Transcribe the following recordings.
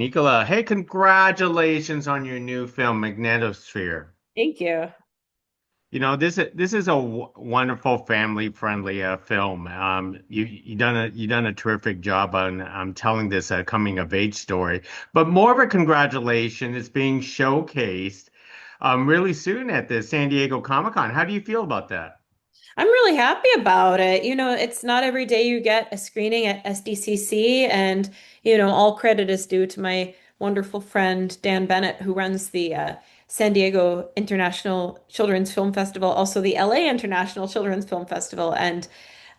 Nicola, hey, congratulations on your new film, Magnetosphere. Thank you. This is a wonderful family-friendly film. You done a terrific job on telling this coming of age story. But more of a congratulations, it's being showcased really soon at the San Diego Comic-Con. How do you feel about that? I'm really happy about it. It's not every day you get a screening at SDCC, and all credit is due to my wonderful friend Dan Bennett, who runs the San Diego International Children's Film Festival, also the LA International Children's Film Festival, and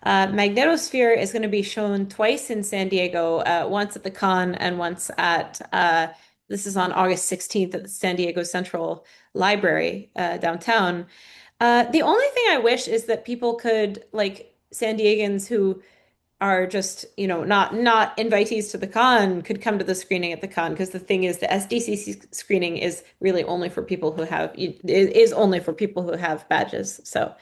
Magnetosphere is going to be shown twice in San Diego, once at the con and once at this is on August 16th at the San Diego Central Library downtown. The only thing I wish is that people could, like San Diegans who are just, not invitees to the con, could come to the screening at the con. Because the thing is, the SDCC screening is really only for people who have is only for people who have badges. So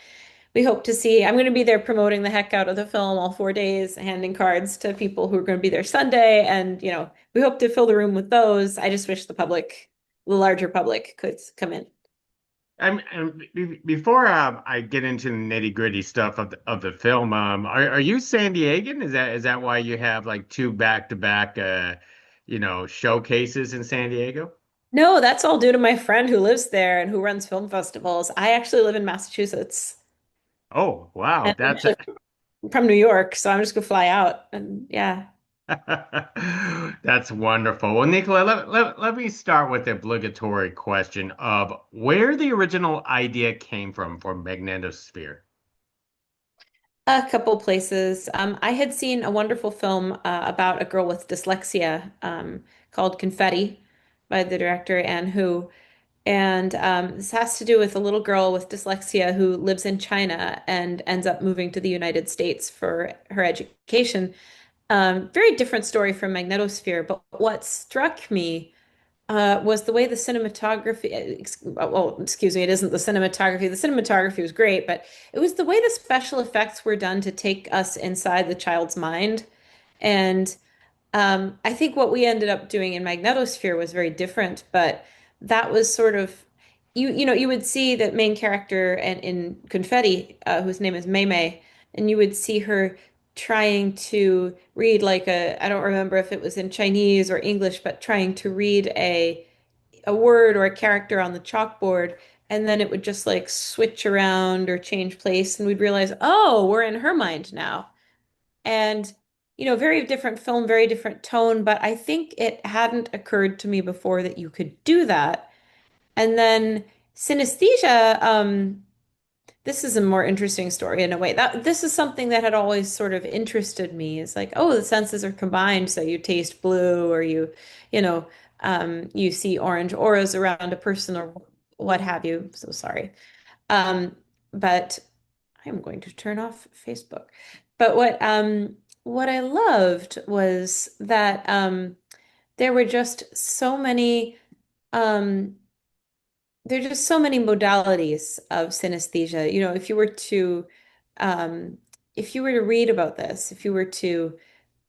we hope to see. I'm going to be there promoting the heck out of the film all 4 days, handing cards to people who are going to be there Sunday, and we hope to fill the room with those. I just wish the larger public, could come in. Before I get into the nitty-gritty stuff of the film, are you San Diegan? Is that why you have like two back-to-back showcases in San Diego? No, that's all due to my friend who lives there and who runs film festivals. I actually live in Massachusetts, Oh, wow, and I'm that's actually from New York, so I'm just gonna fly out. And yeah. that's wonderful. Well, Nicola, let me start with the obligatory question of where the original idea came from for Magnetosphere. A couple places. I had seen a wonderful film about a girl with dyslexia called Confetti by the director Anne Hu. And this has to do with a little girl with dyslexia who lives in China and ends up moving to the United States for her education. Very different story from Magnetosphere, but what struck me was the way the cinematography, well, excuse me, it isn't the cinematography. The cinematography was great, but it was the way the special effects were done to take us inside the child's mind. And I think what we ended up doing in Magnetosphere was very different, but that was sort of you would see the main character and in Confetti, whose name is Mei Mei, and you would see her trying to read like I don't remember if it was in Chinese or English, but trying to read a word or a character on the chalkboard, and then it would just like switch around or change place, and we'd realize, oh, we're in her mind now. And, very different film, very different tone, but I think it hadn't occurred to me before that you could do that. And then synesthesia, this is a more interesting story in a way. That this is something that had always sort of interested me. Is like, oh, the senses are combined, so you taste blue, or you know, you see orange auras around a person, or what have you. So sorry. Um, but I'm going to turn off Facebook. But what I loved was that there were just so many um there are just so many modalities of synesthesia. Um if you were to read about this, if you were to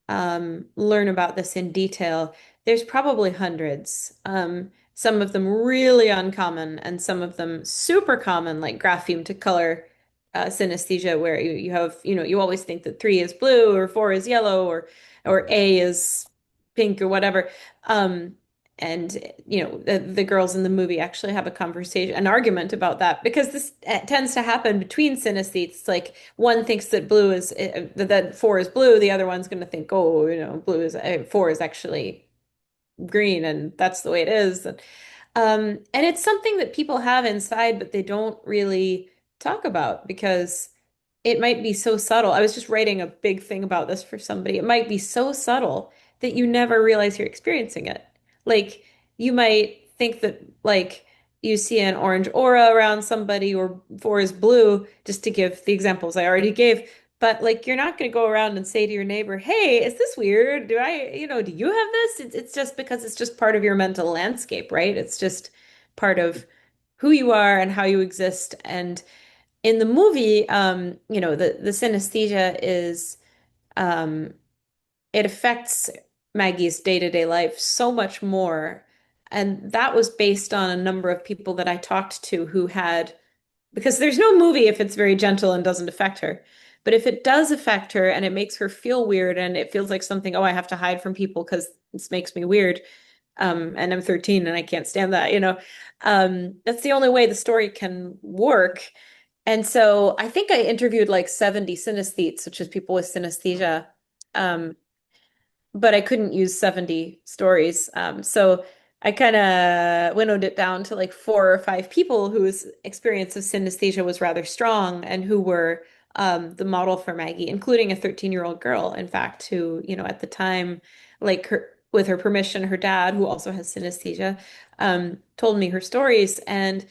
learn about this in detail, there's probably hundreds. Some of them really uncommon and some of them super common, like grapheme to color synesthesia, where you have, you always think that three is blue or four is yellow or A is pink or whatever. Um, and the girls in the movie actually have a conversation, an argument about that because this tends to happen between synesthetes. Like one thinks that blue is that four is blue, the other one's going to think, oh, blue is four is actually green, and that's the way it is. And it's something that people have inside, but they don't really talk about because it might be so subtle. I was just writing a big thing about this for somebody. It might be so subtle that you never realize you're experiencing it. Like you might think that like you see an orange aura around somebody or four is blue, just to give the examples I already gave. But like you're not going to go around and say to your neighbor, "Hey, is this weird? Do you have this?" It's just because it's just part of your mental landscape, right? It's just part of who you are and how you exist. And in the movie, the synesthesia is um, it affects Maggie's day-to-day life so much more. And that was based on a number of people that I talked to who had, because there's no movie if it's very gentle and doesn't affect her. But if it does affect her and it makes her feel weird and it feels like something, oh, I have to hide from people because this makes me weird. And I'm 13 and I can't stand that, that's the only way the story can work. And so I think I interviewed like 70 synesthetes, which is people with synesthesia. Um, but I couldn't use 70 stories. So I kind of winnowed it down to like 4 or 5 people whose experience of synesthesia was rather strong and who were the model for Maggie, including a 13-year-old girl, in fact, who, at the time, like her, with her permission, her dad, who also has synesthesia, told me her stories. And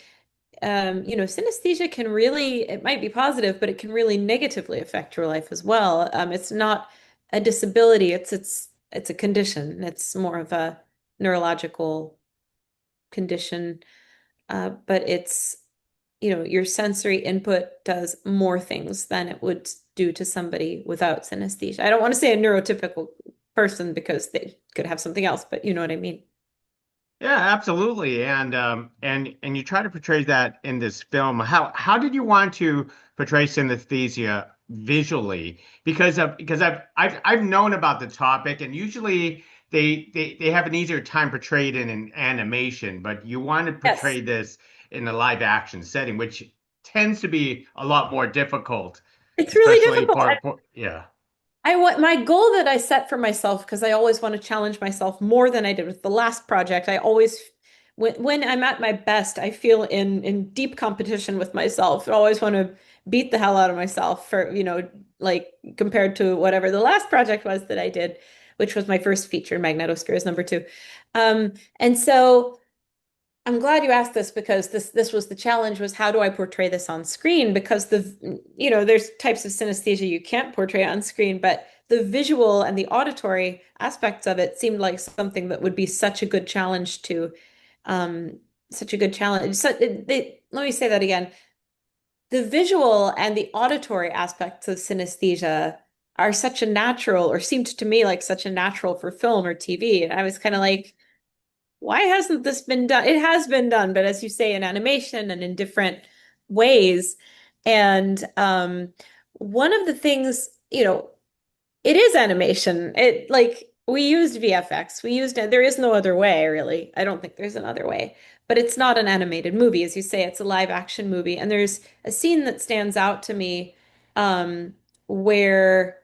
synesthesia can really, it might be positive, but it can really negatively affect your life as well. It's not a disability, it's a condition. It's more of a neurological condition, but your sensory input does more things than it would do to somebody without synesthesia. I don't want to say a neurotypical person because they could have something else, but you know what I mean. Yeah, absolutely. And you try to portray that in this film. How did you want to portray synesthesia visually? Because I've known about the topic, and usually they have an easier time portrayed in an animation, but you want to Yes. portray this in a live action setting, which tends to be a lot more difficult, It's really especially difficult. for yeah. I want my goal that I set for myself because I always want to challenge myself more than I did with the last project. I always, when I'm at my best, I feel in deep competition with myself. I always want to beat the hell out of myself for, like compared to whatever the last project was that I did, which was my first feature, Magnetosphere is number 2. And so I'm glad you asked this because this was the challenge was how do I portray this on screen? Because there's types of synesthesia you can't portray on screen, but the visual and the auditory aspects of it seemed like something that would be such a good challenge to such a good challenge. Let me say that again. The visual and the auditory aspects of synesthesia are such a natural, or seemed to me like such a natural for film or TV. And I was kind of like, why hasn't this been done? It has been done, but as you say, in animation and in different ways. And one of the things, it is animation. It like we used VFX. We used it. There is no other way, really. I don't think there's another way. But it's not an animated movie, as you say, it's a live action movie. And there's a scene that stands out to me where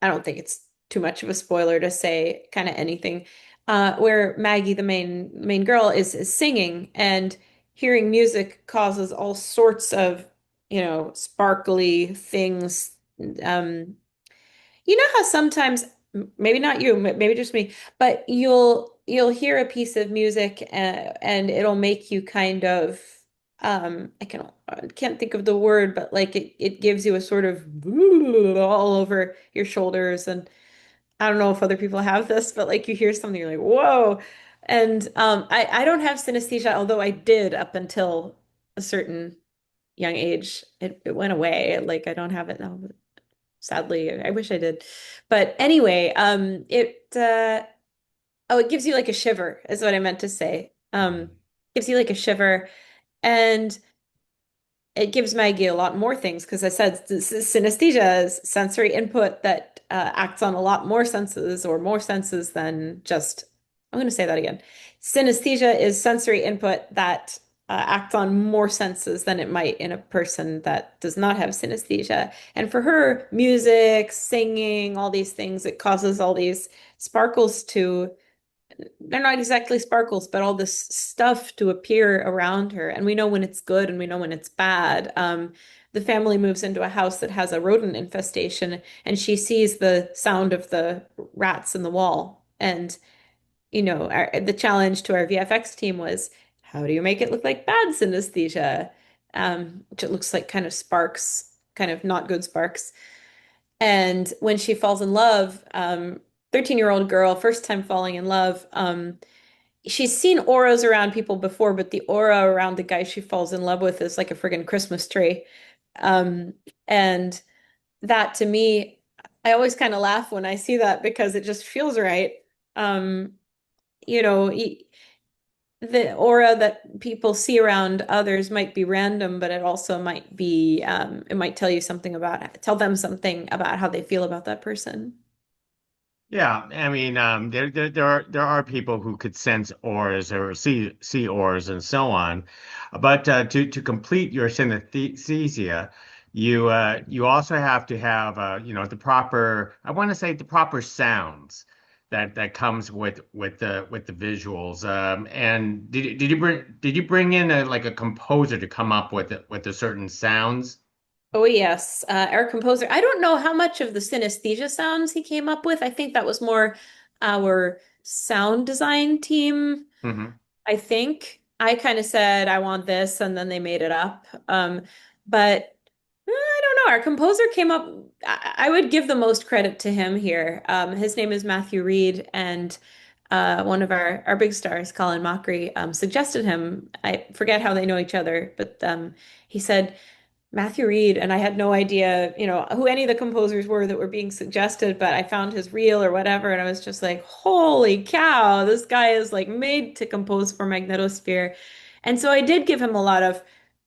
I don't think it's too much of a spoiler to say kind of anything. Where Maggie, the main girl, is singing and hearing music causes all sorts of, sparkly things. Um, you know how sometimes, maybe not you, maybe just me, but you'll hear a piece of music and it'll make you kind of I can't think of the word, but like it gives you a sort of all over your shoulders. And I don't know if other people have this, but like you hear something, you're like, whoa. And I don't have synesthesia, although I did up until a certain young age. It went away. Like I don't have it now. Sadly, I wish I did. But anyway, it gives you like a shiver, is what I meant to say. Gives you like a shiver. And it gives Maggie a lot more things because I said synesthesia is sensory input that acts on a lot more senses or more senses than just, I'm going to say that again. Synesthesia is sensory input that acts on more senses than it might in a person that does not have synesthesia. And for her, music, singing, all these things, it causes all these sparkles to they're not exactly sparkles, but all this stuff to appear around her. And we know when it's good and we know when it's bad. The family moves into a house that has a rodent infestation, and she sees the sound of the rats in the wall. And, the challenge to our VFX team was, how do you make it look like bad synesthesia? Which it looks like kind of sparks, kind of not good sparks. And when she falls in love, 13-year-old girl, first time falling in love, she's seen auras around people before, but the aura around the guy she falls in love with is like a friggin' Christmas tree. Um, and that to me, I always kind of laugh when I see that because it just feels right. Um, you know, the aura that people see around others might be random, but it also might be, it might tell them something about how they feel about that person. Yeah, I mean, there are people who could sense auras or see auras and so on, but to complete your synesthesia, you also have to have the proper, I want to say the proper sounds that comes with the visuals. And did you bring in a composer to come up with the certain sounds? Oh yes, our composer. I don't know how much of the synesthesia sounds he came up with. I think that was more our sound design team. Hmm. I think I kind of said I want this, and then they made it up. But I don't know. Our composer came up. I would give the most credit to him here. His name is Matthew Reed, and one of our big stars, Colin Mochrie, suggested him. I forget how they know each other, but he said. Matthew Reed, and I had no idea, who any of the composers were that were being suggested, but I found his reel or whatever, and I was just like, holy cow, this guy is like made to compose for Magnetosphere. And so I did give him a lot of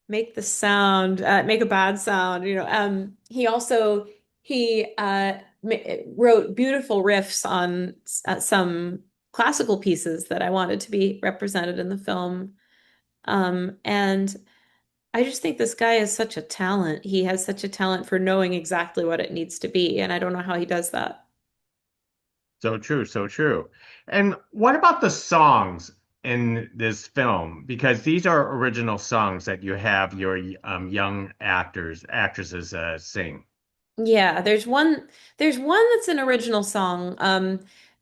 make the sound, make a bad sound, he also wrote beautiful riffs on some classical pieces that I wanted to be represented in the film. And I just think this guy is such a talent. He has such a talent for knowing exactly what it needs to be, and I don't know how he does that. So true, so true. And what about the songs in this film? Because these are original songs that you have your young actresses sing. Yeah, there's one that's an original song.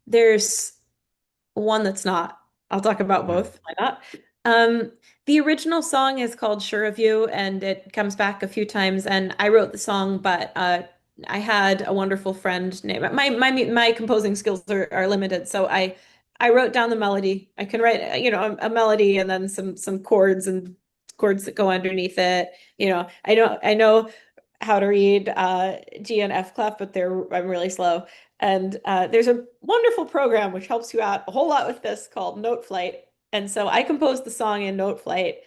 There's one that's not. I'll talk about Mm. both. Why not? Um, the original song is called Sure of You, and it comes back a few times. And I wrote the song, but I had a wonderful friend named my composing skills are limited, so I wrote down the melody. I can write, a melody and then some chords and chords that go underneath it. I know how to read G and F clef, but I'm really slow. And there's a wonderful program which helps you out a whole lot with this called Note Flight. And so I composed the song in Note Flight.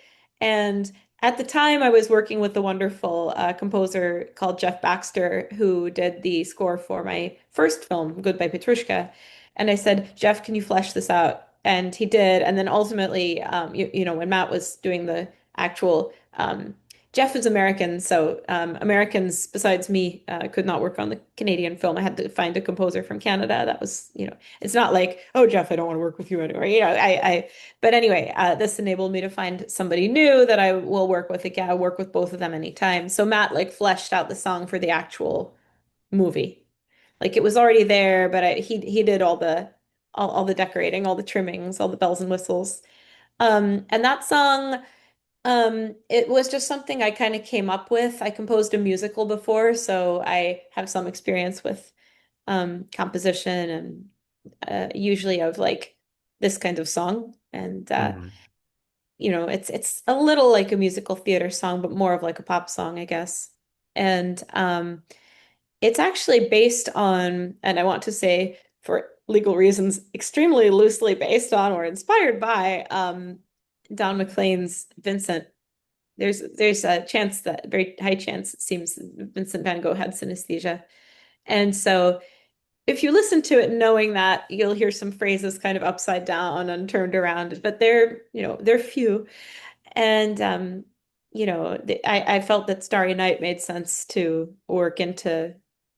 And at the time, I was working with a wonderful composer called Jeff Baxter, who did the score for my first film, Goodbye Petrushka. And I said, Jeff, can you flesh this out? And he did. And then ultimately, when Matt was doing the actual Jeff is American, so Americans besides me could not work on the Canadian film. I had to find a composer from Canada. That was, it's not like, oh, Jeff, I don't want to work with you anymore. But anyway, this enabled me to find somebody new that I will work with again. I'll work with both of them anytime. So Matt like fleshed out the song for the actual movie. Like it was already there, but he did all the decorating, all the trimmings, all the bells and whistles. And that song. It was just something I kind of came up with. I composed a musical before, so I have some experience with composition and usually of like this kind of song. And Hmm. it's a little like a musical theater song, but more of like a pop song, I guess. And it's actually based on, and I want to say for legal reasons, extremely loosely based on or inspired by Don McLean's Vincent. There's a chance that very high chance it seems Vincent van Gogh had synesthesia. And so if you listen to it knowing that, you'll hear some phrases kind of upside down and turned around, but they're few. And I felt that Starry Night made sense to work into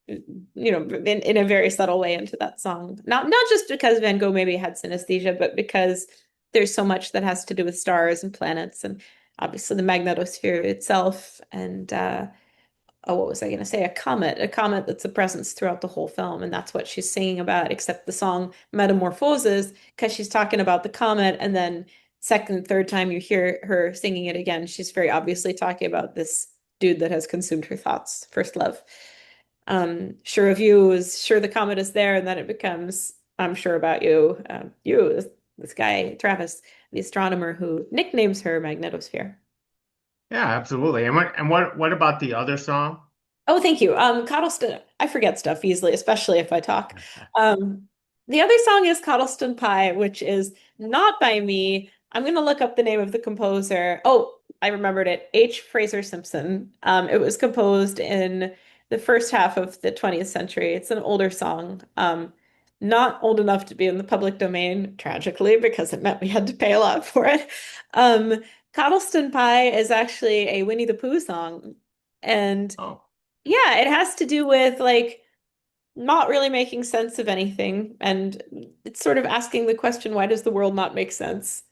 in a very subtle way into that song. Not just because Van Gogh maybe had synesthesia, but because there's so much that has to do with stars and planets and obviously the magnetosphere itself and oh, what was I going to say? A comet that's a presence throughout the whole film, and that's what she's singing about. Except the song metamorphoses because she's talking about the comet, and then second, third time you hear her singing it again, she's very obviously talking about this dude that has consumed her thoughts, first love. Sure of you is sure the comet is there, and then it becomes I'm sure about you. This guy, Travis, the astronomer who nicknames her Magnetosphere. Yeah, absolutely. And what about the other song? Oh, thank you. Coddleston, I forget stuff easily, especially if I talk. Um, the other song is Coddleston Pie, which is not by me. I'm going to look up the name of the composer. Oh, I remembered it. H. Fraser Simpson. It was composed in the first half of the 20th century. It's an older song. Not old enough to be in the public domain, tragically, because it meant we had to pay a lot for it. Um, Coddleston Pie is actually a Winnie the Pooh song. And Oh, yeah, it has to do with like not really making sense of anything. And it's sort of asking the question, why does the world not make sense?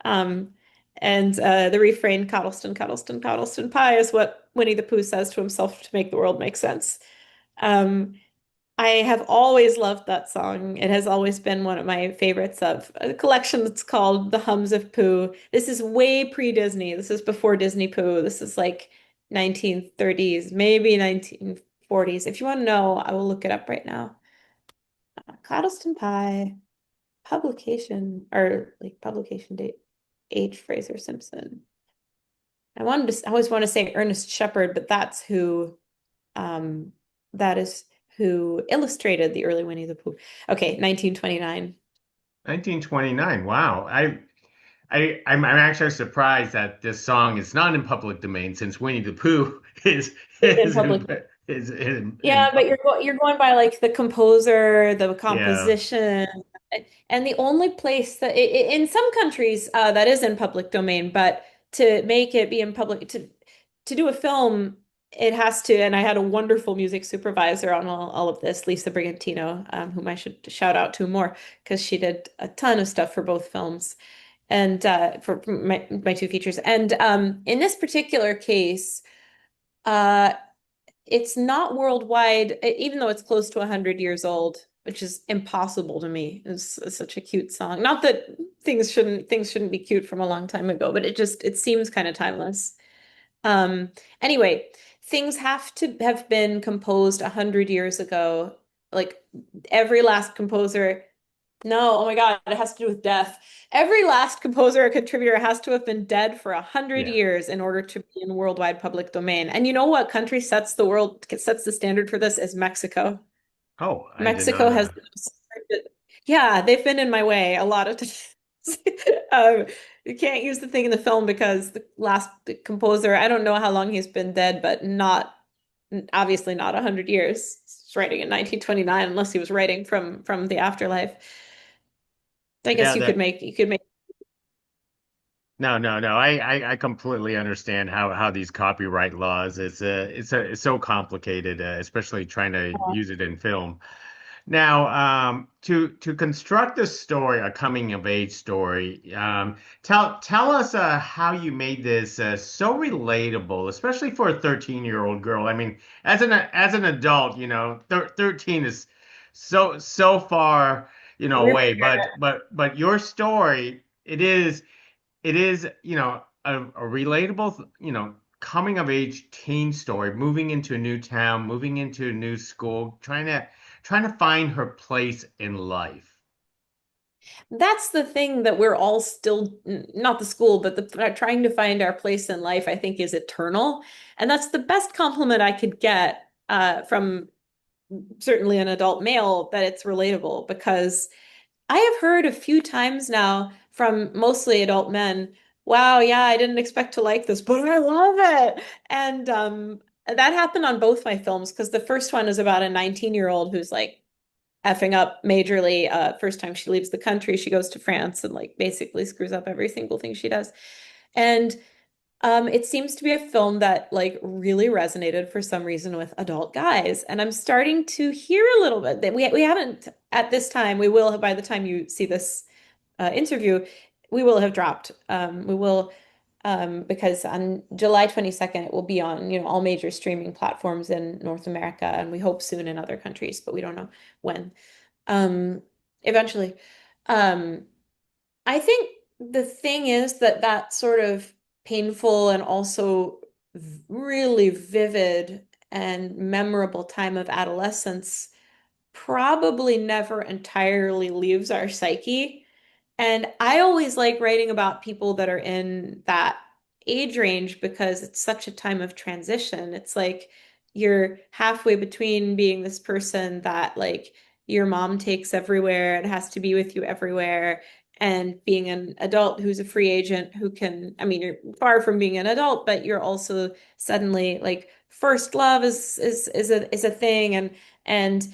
Um, and the refrain, Coddleston, Coddleston, Coddleston pie, is what Winnie the Pooh says to himself to make the world make sense. Um, I have always loved that song. It has always been one of my favorites of a collection that's called The Hums of Pooh. This is way pre-Disney. This is before Disney Pooh. This is like 1930s, maybe 1940s. If you want to know, I will look it up right now. Coddleston Pie, publication or like publication date, H. Fraser Simpson. I always want to say Ernest Shepard, but um, that is who illustrated the early Winnie the Pooh. Okay, 1929. 1929. Wow. I'm actually surprised that this song is not in public domain since Winnie the Pooh is It's in is public. in Yeah, but public. you're going by like the composer, the Yeah. composition, and the only place that in some countries that is in public domain, but to make it be in public to do a film, it has to. And I had a wonderful music supervisor on all of this, Lisa Brigantino, whom I should shout out to more because she did a ton of stuff for both films and for my two features. And in this particular case. Uh, it's not worldwide, even though it's close to 100 years old, which is impossible to me. It's such a cute song. Not that things shouldn't be cute from a long time ago, but it seems kind of timeless. Um, anyway, things have to have been composed 100 years ago. Like every last composer no, oh my God, it has to do with death. Every last composer or contributor has to have been dead for 100 years in order to be in worldwide public domain. And you know what country sets the standard for this is Mexico. Oh, I did not Mexico know has that. the most yeah, they've been in my way a lot of times. You can't use the thing in the film because the last composer, I don't know how long he's been dead, but not obviously not 100 years. He's writing in 1929 unless he was writing from the afterlife. I guess Yeah, that you could make no, no, no. I completely understand how these copyright laws it's so complicated, especially trying to use it in film. Now, to construct a story, a coming of age story, tell us how you made this so relatable, especially for a 13-year-old girl. I mean, as an adult, you know, 13 is so far, you know, really away, good. but your story, it is, you know, a relatable, you know, coming of age teen story, moving into a new town, moving into a new school, trying to find her place in life. That's the thing that we're all still not the school, but trying to find our place in life, I think, is eternal. And that's the best compliment I could get from certainly an adult male that it's relatable because I have heard a few times now from mostly adult men, wow, yeah, I didn't expect to like this, but I love it. And that happened on both my films because the first one is about a 19-year-old who's like effing up majorly. First time she leaves the country, she goes to France and like basically screws up every single thing she does. And it seems to be a film that like really resonated for some reason with adult guys. And I'm starting to hear a little bit that we haven't at this time. We will by the time you see this interview, we will have dropped. We will because on July 22nd it will be on, you know, all major streaming platforms in North America and we hope soon in other countries, but we don't know when. Um, eventually. Um, I think the thing is that that sort of painful and also really vivid and memorable time of adolescence probably never entirely leaves our psyche. And I always like writing about people that are in that age range because it's such a time of transition. It's like you're halfway between being this person that like your mom takes everywhere and has to be with you everywhere and being an adult who's a free agent who can, I mean, you're far from being an adult, but you're also suddenly like first love is a thing and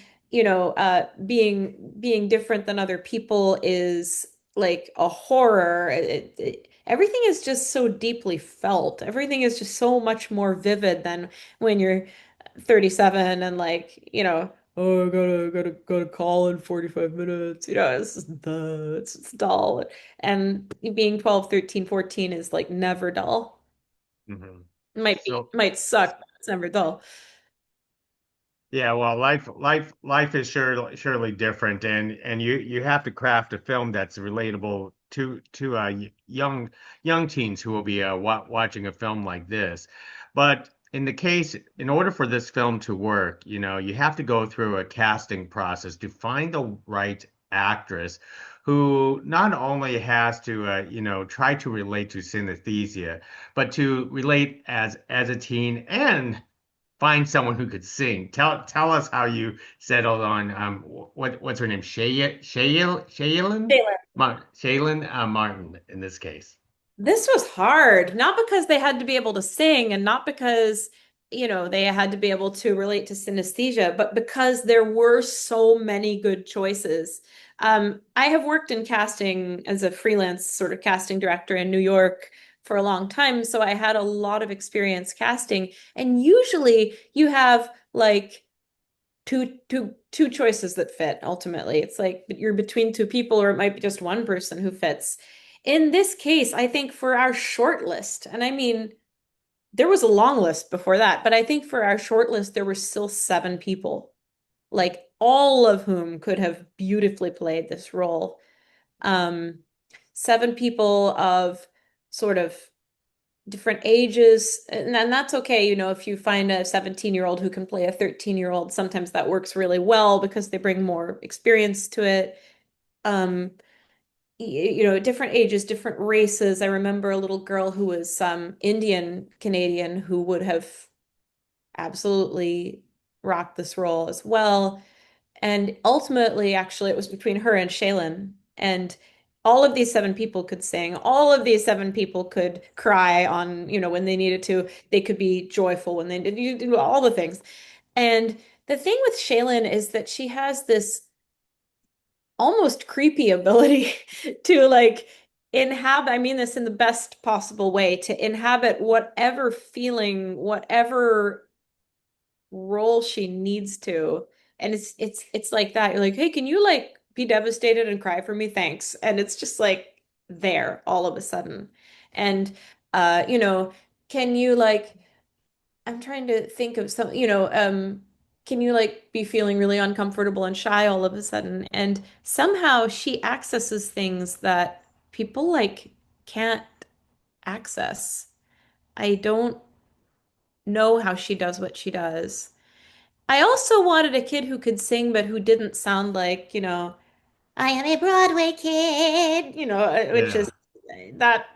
being different than other people is like a horror. Everything is just so deeply felt. Everything is just so much more vivid than when you're 37 and like, oh, I gotta call in 45 minutes. It's dull. And being 12, 13, 14 is like never dull. Mhm. It So might suck, but it's never dull. yeah, well, life is surely different, and you have to craft a film that's relatable to young teens who will be watching a film like this. But in order for this film to work, you have to go through a casting process to find the right actress who not only has to try to relate to synesthesia, but to relate as a teen and find someone who could sing. Tell us how you settled on what's her name? Shayelin Martin in this case. This was hard, not because they had to be able to sing and not because, they had to be able to relate to synesthesia, but because there were so many good choices. I have worked in casting as a freelance sort of casting director in New York for a long time, so I had a lot of experience casting. And usually you have like two choices that fit ultimately. It's like you're between two people, or it might be just one person who fits. In this case, I think for our short list, and I mean, there was a long list before that, but I think for our short list, there were still 7 people, like all of whom could have beautifully played this role. Um, 7 people of sort of different ages, and that's okay, if you find a 17-year-old who can play a 13-year-old, sometimes that works really well because they bring more experience to it. Um, different ages, different races. I remember a little girl who was Indian Canadian who would have absolutely rocked this role as well. And ultimately, actually, it was between her and Shayelin. And all of these 7 people could sing. All of these 7 people could cry on, when they needed to. They could be joyful when they did. You do all the things. And the thing with Shayelin is that she has this almost creepy ability to like inhabit, I mean this in the best possible way, to inhabit whatever feeling, whatever role she needs to. And it's like that. You're like, hey, can you like be devastated and cry for me? Thanks. And it's just like there all of a sudden. And uh, you know, can you like I'm trying to think of some, can you like be feeling really uncomfortable and shy all of a sudden? And somehow she accesses things that people like can't access. I don't know how she does what she does. I also wanted a kid who could sing, but who didn't sound like, I am a Broadway kid, which is Yeah. that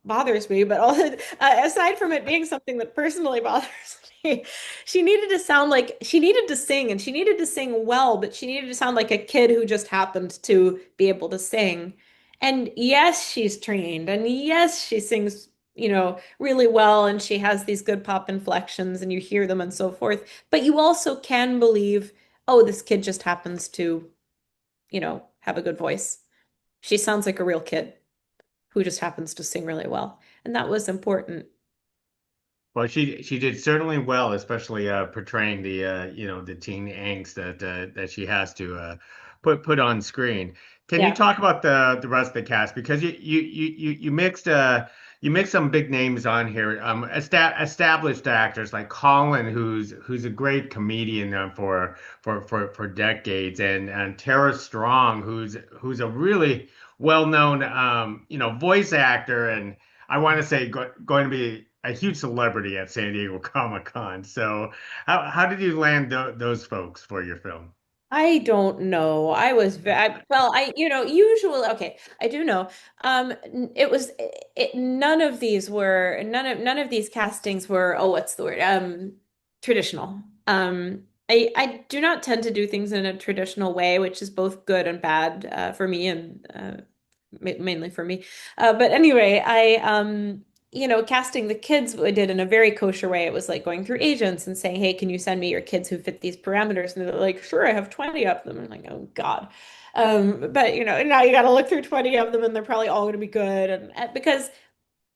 bothers me, but aside from it being something that personally bothers me, she needed to sound like she needed to sing and she needed to sing well, but she needed to sound like a kid who just happened to be able to sing. And yes, she's trained, and yes, she sings, really well, and she has these good pop inflections, and you hear them and so forth. But you also can believe, oh, this kid just happens to, have a good voice. She sounds like a real kid who just happens to sing really well. And that was important. Well, she did certainly well, especially portraying the teen angst that she has to put on screen. Can you Yeah. talk about the rest of the cast because you mixed some big names on here, established actors like Colin, who's a great comedian for decades, and Tara Strong, who's a really well-known voice actor and I want to say going to be a huge celebrity at San Diego Comic-Con. So how did you land those folks for your film? I don't know. I was very well, usually okay, I do know. It was none of these castings were, oh, what's the word? traditional. I do not tend to do things in a traditional way, which is both good and bad for me and mainly for me. But anyway, casting the kids I did in a very kosher way. It was like going through agents and saying, "Hey, can you send me your kids who fit these parameters?" And they're like, "Sure, I have 20 of them." And I'm like, "Oh God." But now you got to look through 20 of them and they're probably all going to be good. And because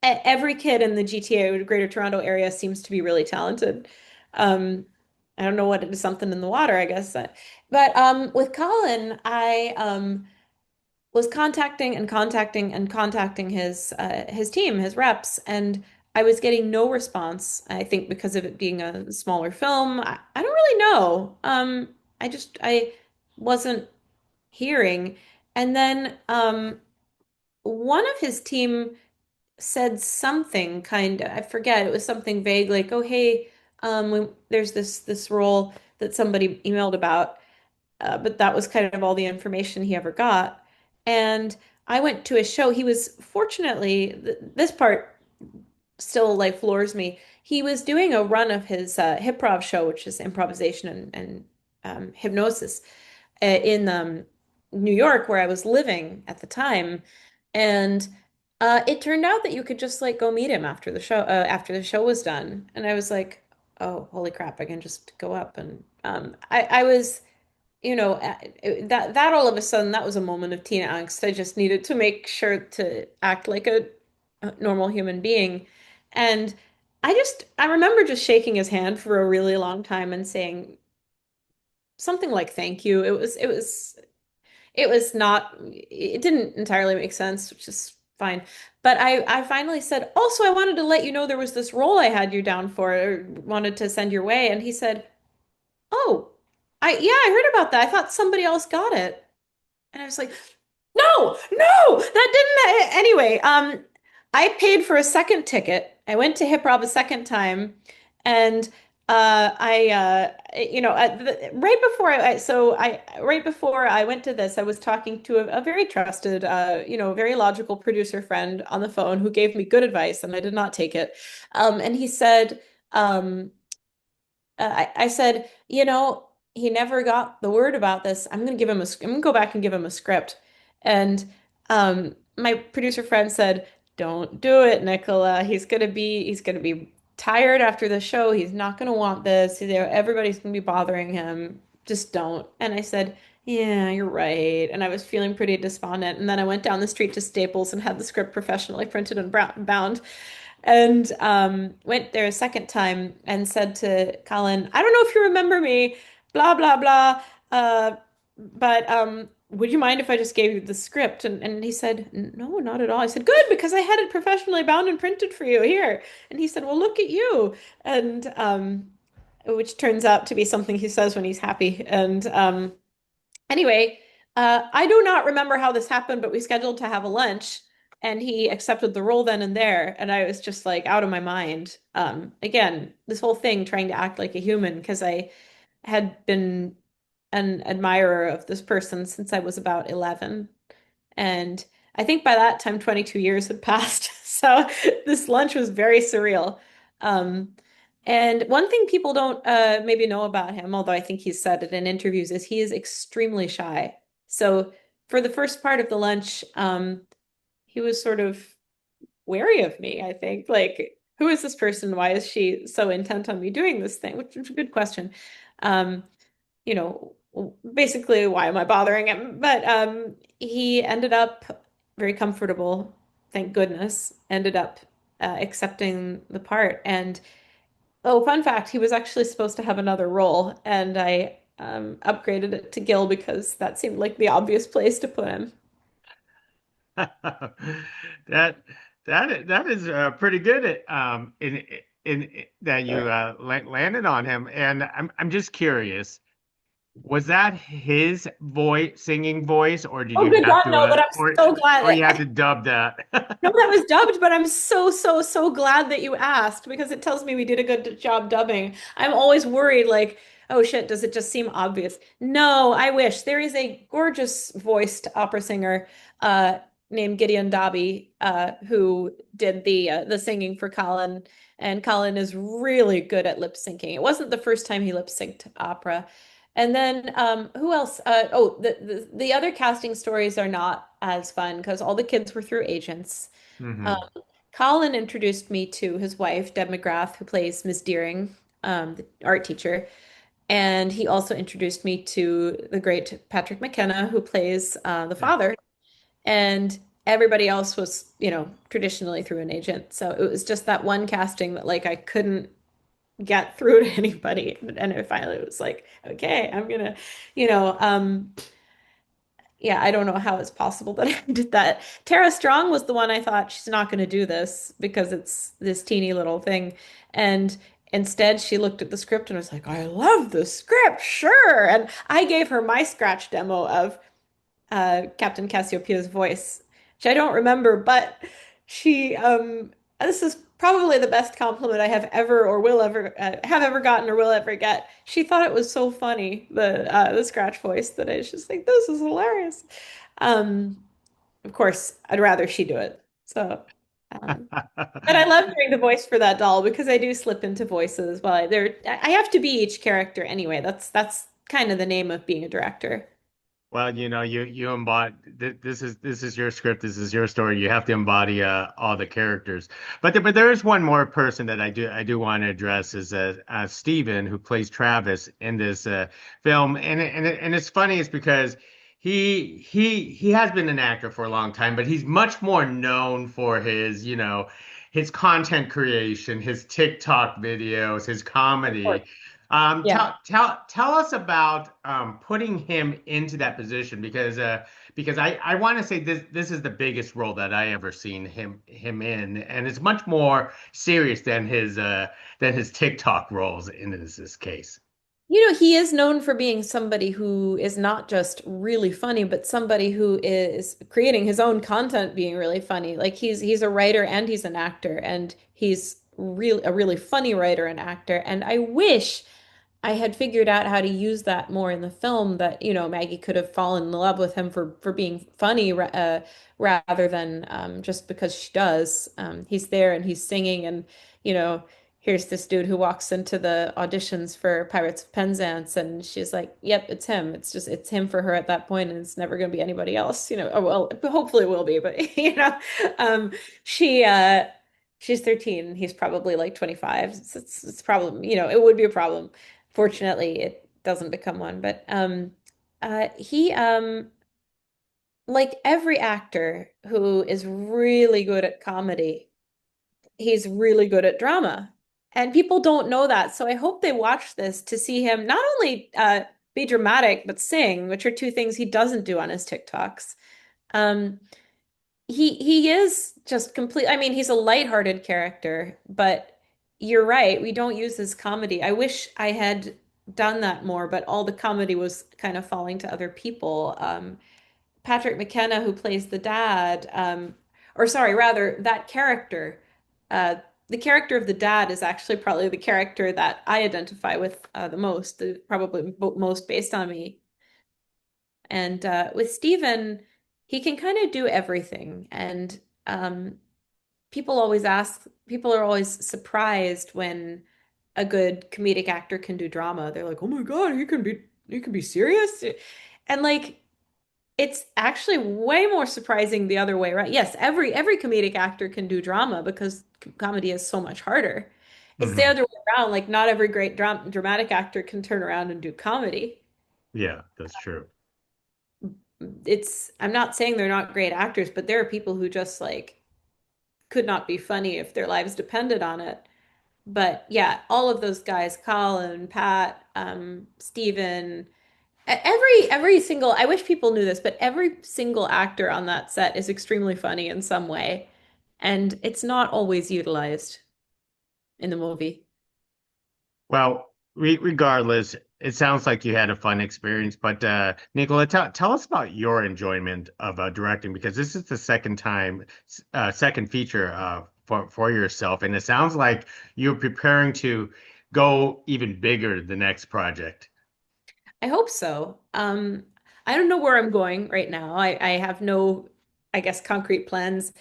every kid in the GTA, Greater Toronto area, seems to be really talented. Um, I don't know what it is, something in the water, I guess. But with Colin, I was contacting and contacting and contacting his team, his reps, and I was getting no response. I think because of it being a smaller film. I don't really know. I wasn't hearing. And then one of his team said something kind of, I forget, it was something vague like, "Oh, hey, there's this role that somebody emailed about." But that was kind of all the information he ever got. And I went to a show. He was fortunately, this part still like floors me. He was doing a run of his Hip-Prov show, which is improvisation and hypnosis, in New York, where I was living at the time. And it turned out that you could just like go meet him after the show was done. And I was like, "Oh, holy crap, I can just go up." And I was, that all of a sudden, that was a moment of teen angst. I just needed to make sure to act like a normal human being. And I remember just shaking his hand for a really long time and saying something like thank you. It was not, it didn't entirely make sense, which is fine. But I finally said, "Also, I wanted to let you know there was this role I had you down for, or wanted to send your way." And he said, "Oh, yeah, I heard about that. I thought somebody else got it." And I was like, "No, no, that didn't." Anyway, I paid for a second ticket. I went to Hip Hop a second time, and right before I went to this, I was talking to a very trusted, very logical producer friend on the phone who gave me good advice, and I did not take it. And he said, um, I said, he never got the word about this. I'm gonna go back and give him a script. And my producer friend said, "Don't do it, Nicola. He's gonna be tired after the show. He's not gonna want this. Everybody's gonna be bothering him. Just don't." And I said, "Yeah, you're right." And I was feeling pretty despondent. And then I went down the street to Staples and had the script professionally printed and bound. And went there a second time and said to Colin, "I don't know if you remember me, blah, blah, blah. But would you mind if I just gave you the script?" And he said, "No, not at all." I said, "Good, because I had it professionally bound and printed for you here." And he said, "Well, look at you." And which turns out to be something he says when he's happy. And anyway, I do not remember how this happened, but we scheduled to have a lunch, and he accepted the role then and there, and I was just like out of my mind. Again, this whole thing trying to act like a human because I had been an admirer of this person since I was about 11, and I think by that time 22 years had passed. So this lunch was very surreal. Um, and one thing people don't maybe know about him, although I think he's said it in interviews, is he is extremely shy. So for the first part of the lunch, he was sort of wary of me, I think. Like, who is this person? Why is she so intent on me doing this thing? Which is a good question. Um, you know, Basically, why am I bothering him? But he ended up very comfortable, thank goodness, ended up accepting the part. And oh, fun fact, he was actually supposed to have another role, and I upgraded it to Gil because that seemed like the obvious place to put him. That that is pretty good in that you landed on him. And I'm just curious, was that his voice, singing voice, or did Oh, you good have God, to no, but I'm so glad or you had that to dub no, that? that was dubbed, but I'm so, so, so glad that you asked because it tells me we did a good job dubbing. I'm always worried, like, oh shit, does it just seem obvious? No, I wish. There is a gorgeous voiced opera singer. named Gideon Dobby, who did the singing for Colin, and Colin is really good at lip syncing. It wasn't the first time he lip synced opera. And then who else? The other casting stories are not as fun because all the kids were through agents. Um, Hmm. Colin introduced me to his wife, Deb McGrath, who plays Miss Deering, the art teacher. And he also introduced me to the great Patrick McKenna, who plays the Yeah. father. And everybody else was, traditionally through an agent. So it was just that one casting that like I couldn't get through to anybody. And it finally was like, okay, I'm gonna, you know, yeah, I don't know how it's possible that I did that. Tara Strong was the one I thought she's not going to do this because it's this teeny little thing. And instead, she looked at the script and was like, I love the script, sure. And I gave her my scratch demo of Captain Cassiopeia's voice, which I don't remember, but she, this is probably the best compliment I have ever or will ever have ever gotten or will ever get. She thought it was so funny, the scratch voice, that I was just like, this is hilarious. Um, of course, I'd rather she do it. So, um, but I love doing the voice for that doll because I do slip into voices. Well, I have to be each character anyway. That's kind of the name of being a director. Well, you embody this is your script, this is your story. You have to embody all the characters. But there is one more person that I do want to address is Steven, who plays Travis in this film, and it's funny is because he has been an actor for a long time, but he's much more known for his content creation, his TikTok videos, his Of course. comedy. Yeah. Tell us about putting him into that position because I want to say this is the biggest role that I ever seen him in, and it's much more serious than his TikTok roles in this case. He is known for being somebody who is not just really funny, but somebody who is creating his own content being really funny. Like he's a writer and he's an actor, and he's really a really funny writer and actor. And I wish I had figured out how to use that more in the film, that, Maggie could have fallen in love with him for being funny, rather than just because she does. He's there and he's singing, and, you know, here's this dude who walks into the auditions for Pirates of Penzance, and she's like, yep, it's him. It's him for her at that point, and it's never going to be anybody else. Oh, well, hopefully it will be, but, um, she, she's 13. He's probably like 25. It's a problem. It would be a problem. Fortunately, it doesn't become one. But he like every actor who is really good at comedy, he's really good at drama. And people don't know that. So I hope they watch this to see him not only be dramatic, but sing, which are two things he doesn't do on his TikToks. Um, he is just complete. I mean, he's a lighthearted character, but you're right. We don't use his comedy. I wish I had done that more, but all the comedy was kind of falling to other people. Patrick McKenna, who plays the dad, or sorry, rather, that character, uh, the character of the dad is actually probably the character that I identify with the most, probably most based on me. And with Steven, he can kind of do everything. And people are always surprised when a good comedic actor can do drama. They're like, oh my God, he can be serious. And like, it's actually way more surprising the other way, right? Yes, every comedic actor can do drama because comedy is so much harder. It's the Hmm. other way around. Like, not every great dramatic actor can turn around and do comedy. Yeah, that's true. I'm not saying they're not great actors, but there are people who just like could not be funny if their lives depended on it. But yeah, all of those guys, Colin, Pat, Steven, every single, I wish people knew this, but every single actor on that set is extremely funny in some way. And it's not always utilized in the movie. Well, regardless, it sounds like you had a fun experience. But Nicola, tell us about your enjoyment of directing because this is the second feature for yourself, and it sounds like you're preparing to go even bigger the next project. I hope so. I don't know where I'm going right now. I have no I guess, concrete plans.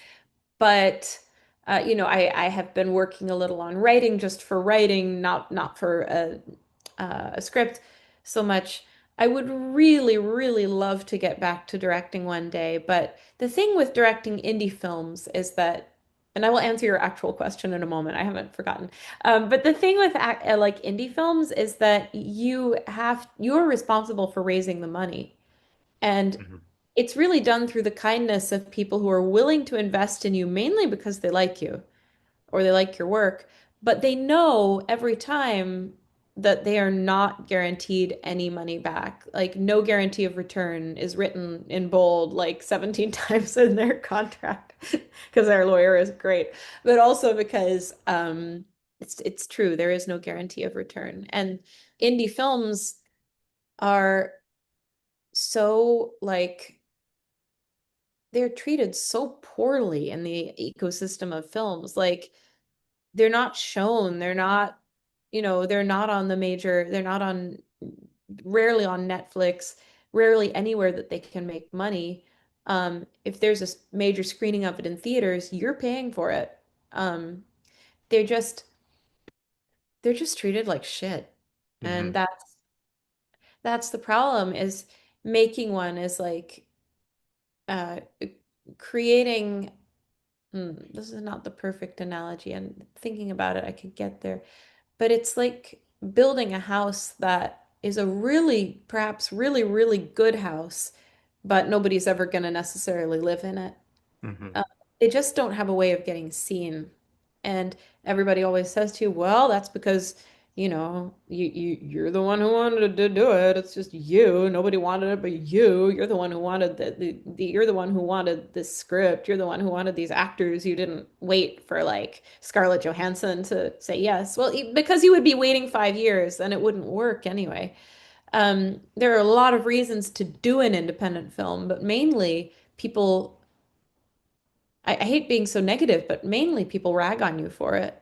But I have been working a little on writing just for writing, not for a script so much. I would really, really love to get back to directing one day, but the thing with directing indie films is that, and I will answer your actual question in a moment. I haven't forgotten. But the thing with like indie films is that you're responsible for raising the money. And Mhm. it's really done through the kindness of people who are willing to invest in you mainly because they like you or they like your work, but they know every time that they are not guaranteed any money back. Like no guarantee of return is written in bold like 17 times in their contract because their lawyer is great, but also because it's true. There is no guarantee of return. And indie films are so like they're treated so poorly in the ecosystem of films. Like they're not shown, they're not on the major, they're not on, rarely on Netflix, rarely anywhere that they can make money. If there's a major screening of it in theaters, you're paying for it. Um, they're just they're just treated like shit. And Mhm. that's the problem is making one is like uh creating. This is not the perfect analogy, and thinking about it, I could get there. But it's like building a house that is a really, perhaps really, really good house, but nobody's ever going to necessarily live in it. Mhm. Uh, they just don't have a way of getting seen. And everybody always says to you, well, that's because, you're the one who wanted to do it. It's just you. Nobody wanted it but you. You're the one who wanted you're the one who wanted this script. You're the one who wanted these actors. You didn't wait for like Scarlett Johansson to say yes. Well, because you would be waiting 5 years and it wouldn't work anyway. There are a lot of reasons to do an independent film, but mainly people I hate being so negative, but mainly people rag on you for it.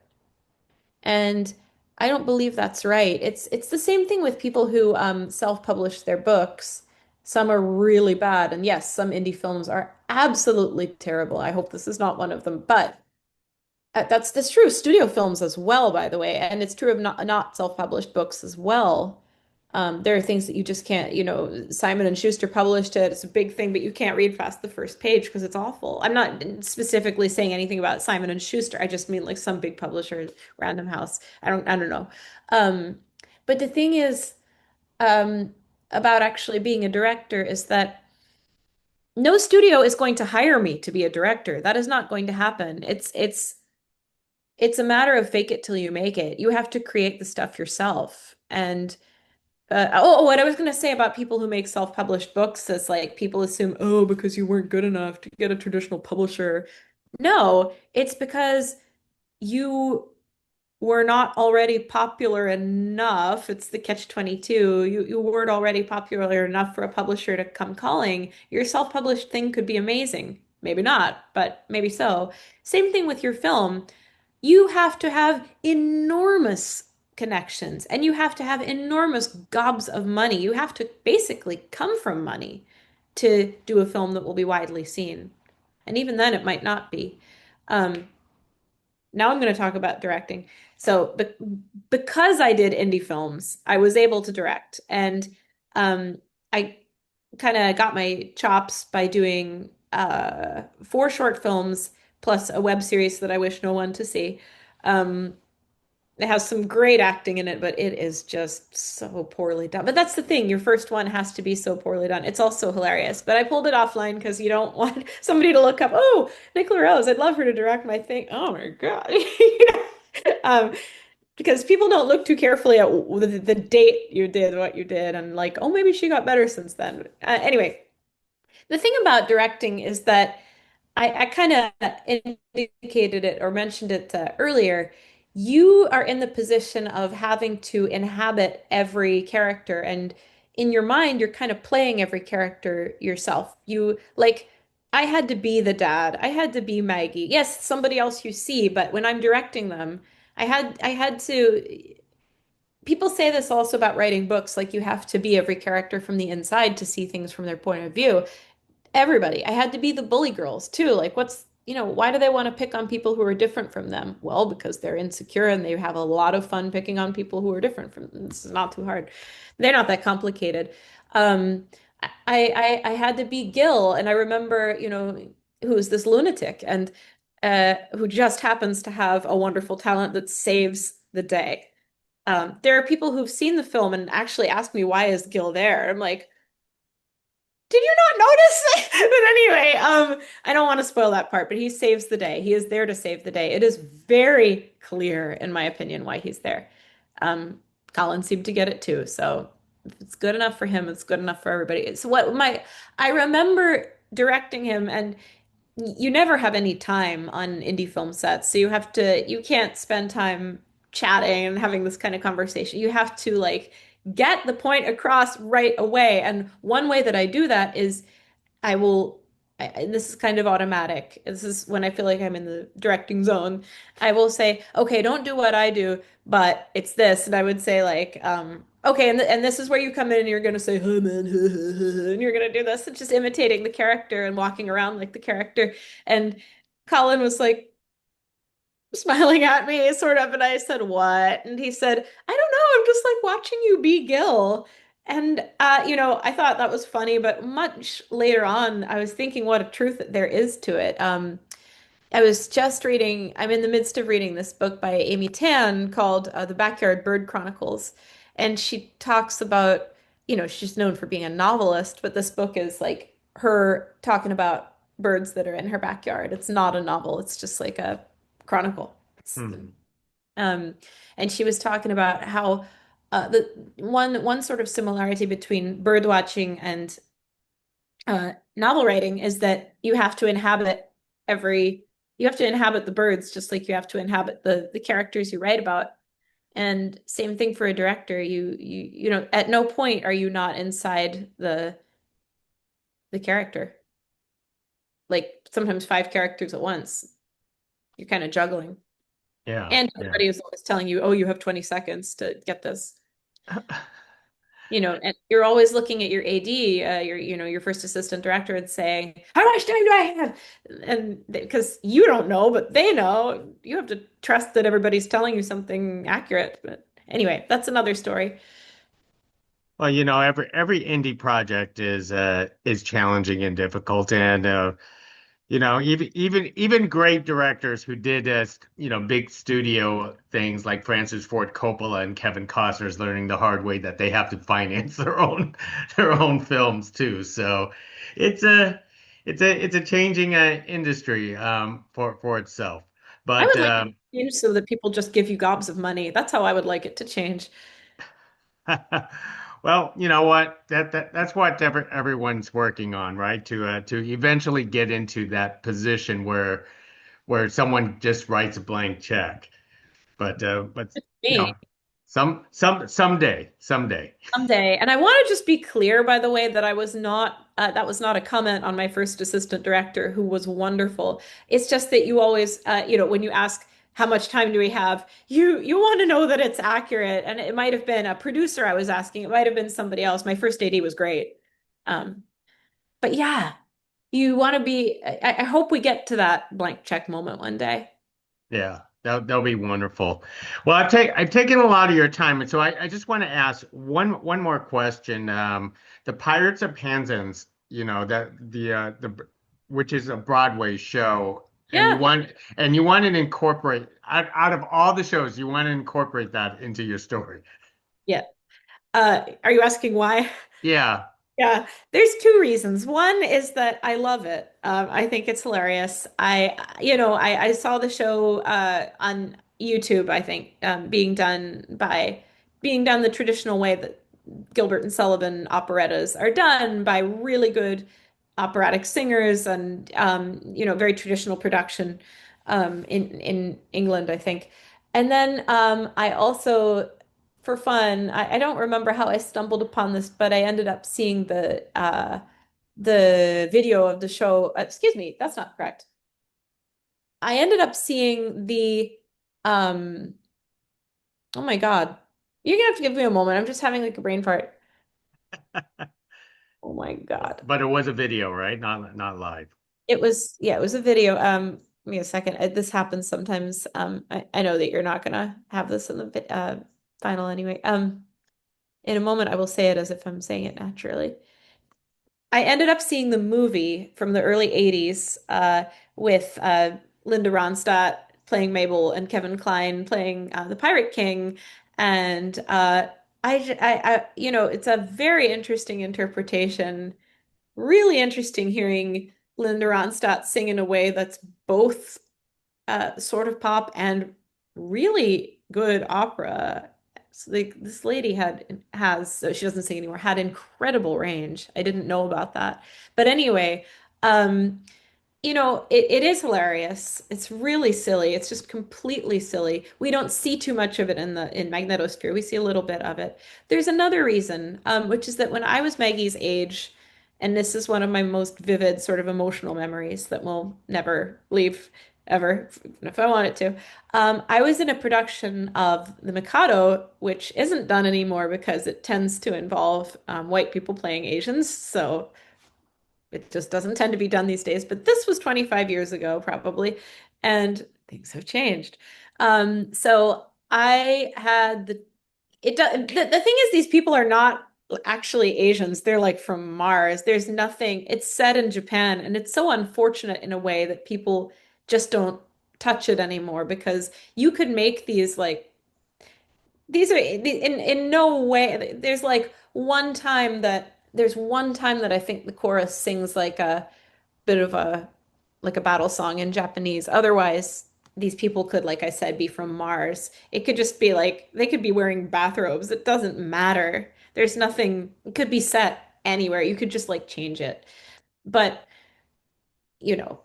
And I don't believe that's right. It's the same thing with people who self-publish their books. Some are really bad, and yes, some indie films are absolutely terrible. I hope this is not one of them, but that's true of studio films as well, by the way, and it's true of not self-published books as well. There are things that you just can't, Simon and Schuster published it. It's a big thing, but you can't read past the first page because it's awful. I'm not specifically saying anything about Simon and Schuster. I just mean like some big publisher, Random House. I don't know. Um, but the thing is, um, about actually being a director is that no studio is going to hire me to be a director. That is not going to happen. It's a matter of fake it till you make it. You have to create the stuff yourself. And what I was going to say about people who make self-published books is like people assume, oh, because you weren't good enough to get a traditional publisher. No, it's because you were not already popular enough. It's the catch-22. You weren't already popular enough for a publisher to come calling. Your self-published thing could be amazing. Maybe not, but maybe so. Same thing with your film. You have to have enormous connections and you have to have enormous gobs of money. You have to basically come from money to do a film that will be widely seen. And even then, it might not be. Um, Now I'm going to talk about directing. So, because I did indie films, I was able to direct. And I kind of got my chops by doing 4 short films plus a web series that I wish no one to see. Um, it has some great acting in it, but it is just so poorly done. But that's the thing, your first one has to be so poorly done. It's also hilarious. But I pulled it offline because you don't want somebody to look up, oh, Nicola Rose, I'd love her to direct my thing. Oh my God. Um, because people don't look too carefully at the date you did what you did and like, oh, maybe she got better since then. Anyway, the thing about directing is that I kind of indicated it or mentioned it earlier. You are in the position of having to inhabit every character, and in your mind, you're kind of playing every character yourself. I had to be the dad. I had to be Maggie. Yes, somebody else you see, but when I'm directing them, I had to. People say this also about writing books, like you have to be every character from the inside to see things from their point of view. everybody. I had to be the bully girls too. Like, why do they want to pick on people who are different from them? Well, because they're insecure and they have a lot of fun picking on people who are different from them. This is not too hard. They're not that complicated. Um, I had to be Gil, and I remember, who's this lunatic and who just happens to have a wonderful talent that saves the day. There are people who've seen the film and actually ask me, why is Gil there? I'm like, did you not notice? But anyway, I don't want to spoil that part, but he saves the day. He is there to save the day. It is very clear, in my opinion, why he's there. Um, Colin seemed to get it too. So if it's good enough for him, it's good enough for everybody. So I remember directing him, and you never have any time on indie film sets. So you can't spend time chatting and having this kind of conversation. You have to like get the point across right away. And one way that I do that is I will, this is kind of automatic. This is when I feel like I'm in the directing zone. I will say, okay, don't do what I do, but it's this. And I would say like, okay, and this is where you come in and you're going to say, "Hey man," and you're going to do this. It's just imitating the character and walking around like the character. And Colin was like, smiling at me, sort of. And I said, "What?" And he said, "I don't know. I'm just like watching you be Gil." And, I thought that was funny, but much later on, I was thinking what a truth that there is to it. I'm in the midst of reading this book by Amy Tan called The Backyard Bird Chronicles. And she talks about, she's known for being a novelist, but this book is like her talking about birds that are in her backyard. It's not a novel, it's just like a chronicle. Hmm. Um, and she was talking about how the one sort of similarity between bird watching and novel writing is that you have to inhabit the birds just like you have to inhabit the characters you write about. And same thing for a director. At no point are you not inside the character. Like sometimes five characters at once. You're kind of juggling. Yeah, And yeah. everybody is always telling you, oh, you have 20 seconds to get this. And you're always looking at your AD, your first assistant director and saying, how much time do I have? And because you don't know, but they know, you have to trust that everybody's telling you something accurate. But anyway, that's another story. Well, every indie project is challenging and difficult, and even great directors who did big studio things like Francis Ford Coppola and Kevin Costner's learning the hard way that they have to finance their own films too. So it's a it's a changing industry for itself. I But would like it to change so that people just give you gobs of money. That's how I would like it to change. well, you know what? That's what everyone's working on, right? To eventually get into that position where someone just writes a blank check. But you Me. know, someday. Someday. And I want to just be clear, by the way, that that was not a comment on my first assistant director, who was wonderful. It's just that you always, when you ask how much time do we have, you want to know that it's accurate. And it might have been a producer I was asking. It might have been somebody else. My first AD was great. Um, but yeah, you want to be, I hope we get to that blank check moment one day. Yeah, that'll be wonderful. Well, I've taken a lot of your time, and so I just want to ask one more question. The Pirates of Penzance, that the which is a Broadway show, and Yeah. you want to incorporate out of all the shows, you want to incorporate that into your story. Yeah. Are you asking why? Yeah. Yeah, there's two reasons. One is that I love it. I think it's hilarious. I saw the show on YouTube, I think, being done the traditional way that Gilbert and Sullivan operettas are done by really good operatic singers and very traditional production in England, I think. And then I also for fun. I don't remember how I stumbled upon this, but I ended up seeing the video of the show. Excuse me, that's not correct. I ended up seeing the um oh my God. You're gonna have to give me a moment. I'm just having like a brain fart. Oh my God. But it was a video, right? Not live. It was, yeah, it was a video. Give me a second. This happens sometimes. I know that you're not gonna have this in the final anyway. In a moment, I will say it as if I'm saying it naturally. I ended up seeing the movie from the early 80s with Linda Ronstadt playing Mabel and Kevin Kline playing the Pirate King. And it's a very interesting interpretation. Really interesting hearing Linda Ronstadt sing in a way that's both sort of pop and really good opera. So this lady so she doesn't sing anymore, had incredible range. I didn't know about that. But anyway, um, it is hilarious. It's really silly. It's just completely silly. We don't see too much of it in Magnetosphere. We see a little bit of it. There's another reason, which is that when I was Maggie's age, and this is one of my most vivid sort of emotional memories that will never leave ever, if I want it to. I was in a production of The Mikado, which isn't done anymore because it tends to involve white people playing Asians. So it just doesn't tend to be done these days, but this was 25 years ago, probably, and things have changed. So I had the thing is, these people are not actually Asians. They're like from Mars. There's nothing, it's set in Japan, and it's so unfortunate in a way that people just don't touch it anymore because you could make these like these are in no way. There's one time that I think the chorus sings like a bit of a battle song in Japanese. Otherwise, these people could, like I said, be from Mars. It could just be like they could be wearing bathrobes. It doesn't matter. There's nothing, it could be set anywhere. You could just like change it. But you know,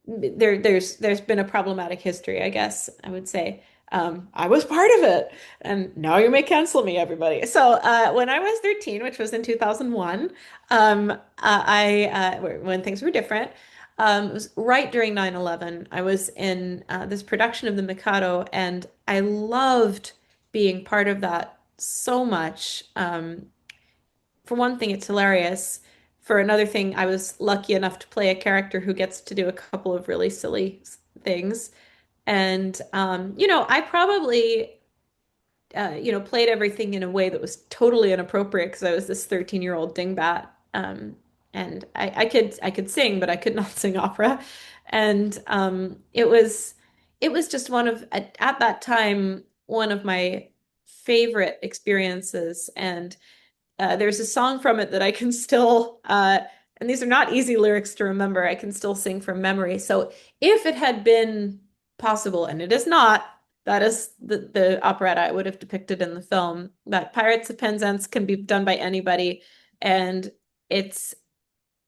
there's been a problematic history, I guess I would say. I was part of it, and now you may cancel me, everybody. So when I was 13, which was in 2001, when things were different, it was right during 9/11. I was in this production of The Mikado, and I loved being part of that so much. For one thing, it's hilarious. For another thing, I was lucky enough to play a character who gets to do a couple of really silly things. And I probably played everything in a way that was totally inappropriate because I was this 13-year-old dingbat. And I could sing, but I could not sing opera. And it was just at that time one of my favorite experiences. And there's a song from it that I can still, and these are not easy lyrics to remember, I can still sing from memory. So if it had been possible, and it is not, that is the operetta I would have depicted in the film, that Pirates of Penzance can be done by anybody, and it's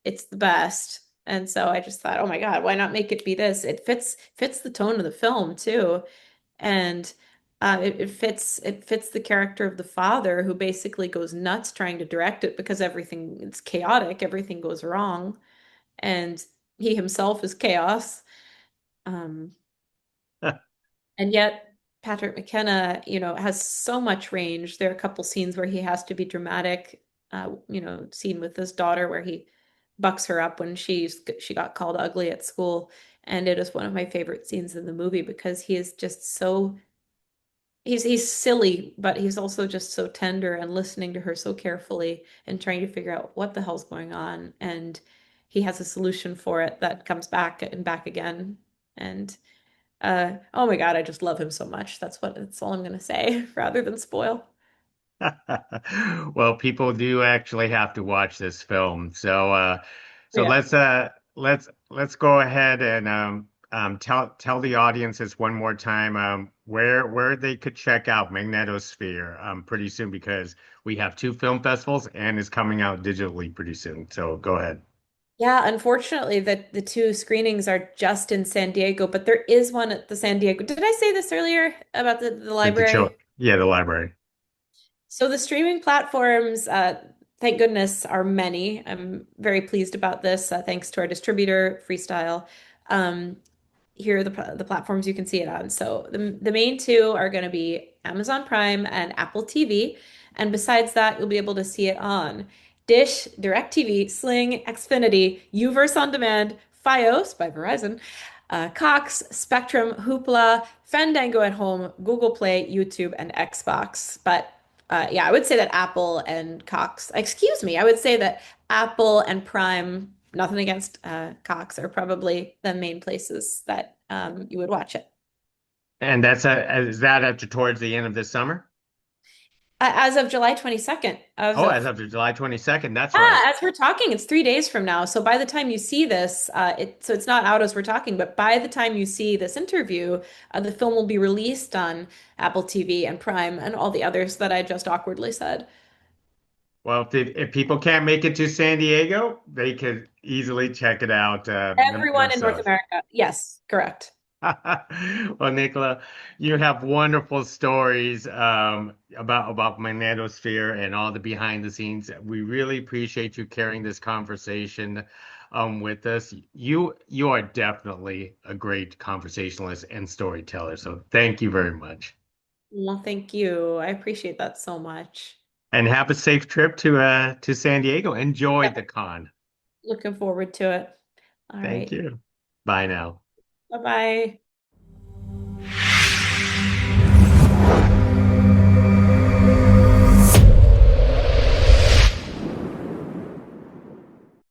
it's the best. And so I just thought, oh my God, why not make it be this? It fits the tone of the film too. And it fits the character of the father who basically goes nuts trying to direct it because everything it's chaotic, everything goes wrong, and he himself is chaos. Um, and yet Patrick McKenna, has so much range. There are a couple scenes where he has to be dramatic. Scene with his daughter where he bucks her up when she got called ugly at school. And it is one of my favorite scenes in the movie because he is just so he's silly, but he's also just so tender and listening to her so carefully and trying to figure out what the hell's going on. And he has a solution for it that comes back and back again. And oh my God, I just love him so much. That's all I'm gonna say, rather than spoil. Well, people do actually have to watch this film. So Yeah. let's go ahead and tell the audiences one more time where they could check out Magnetosphere pretty soon because we have two film festivals and it's coming out digitally pretty soon. So go ahead. Yeah, unfortunately, the two screenings are just in San Diego, but there is one at the San Diego. Did I say this earlier about the The show, library? yeah, the library. So the streaming platforms, thank goodness, are many. I'm very pleased about this, thanks to our distributor, Freestyle. Um, Here are the platforms you can see it on. So the main two are going to be Amazon Prime and Apple TV. And besides that, you'll be able to see it on Dish, DirecTV, Sling, Xfinity, Uverse On Demand, Fios by Verizon, Cox, Spectrum, Hoopla, Fandango at Home, Google Play, YouTube, and Xbox. But yeah, I would say that Apple and Cox, excuse me, I would say that Apple and Prime, nothing against Cox, are probably the main places that you would watch it. And is that up to towards the end of this summer? As of July 22nd, Oh, as of July 22nd. That's right. as we're talking, it's 3 days from now. So by the time you see this, so it's not out as we're talking, but by the time you see this interview, the film will be released on Apple TV and Prime and all the others that I just awkwardly said. Well, if people can't make it to San Diego, they could easily check it out Everyone in North themselves. America. Yes, correct. Well, Nicola, you have wonderful stories about Magnetosphere and all the behind the scenes. We really appreciate you carrying this conversation with us. You are definitely a great conversationalist and storyteller. So thank you very much. Well, thank you. I appreciate that so much. And have a safe trip to San Diego. Enjoy Yep, the con. looking forward to it. All Thank right. you. Bye now. Bye-bye.